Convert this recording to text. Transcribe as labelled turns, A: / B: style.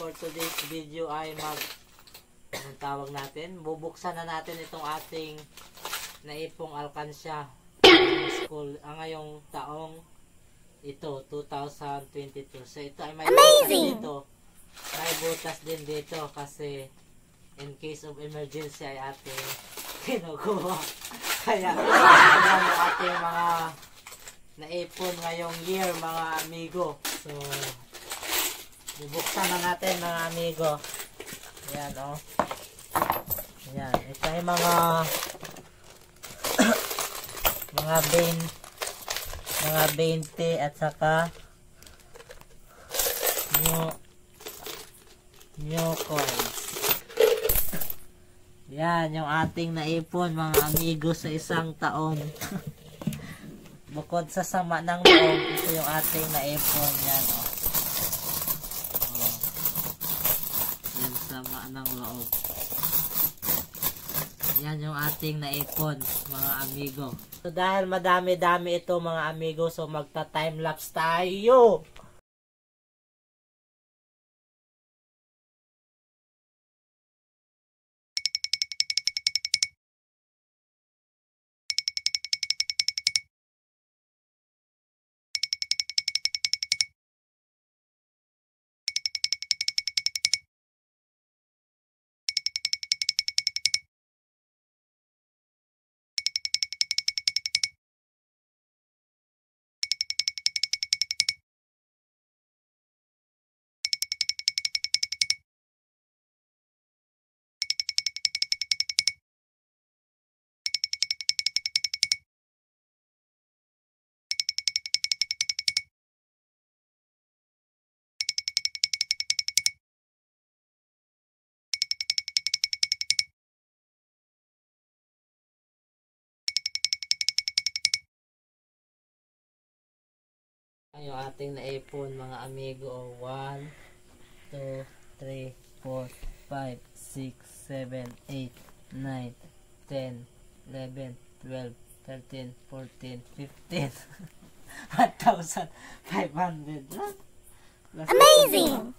A: for today's video ay anong tawag natin? Bubuksan na natin itong ating naipong alkansya school ngayong taong ito, 2022. So ito ay may butas dito. May butas din dito kasi in case of emergency ay ating kinukuha. Kaya yan ang ating mga naipon ngayong year mga amigo. So bubuksan na natin mga amigo. Ayan o. Ayan. Ito ay mga mga 20 at saka new coins. Yan yung ating naipon mga amigo sa isang taon. Bukod sa sama ng loob, ito yung ating naipon. Yan o. Yan sama ng loob. Yan yung ating naipon mga amigo. So dahil madami-dami ito mga amigo, so magta-time-lapse tayo. Yung ating naipon mga amigo, 1, 2, 3, 4, 5, 6, 7, 8, 9, 10, 11, 12, 13, 14, 15, 1,500. Amazing!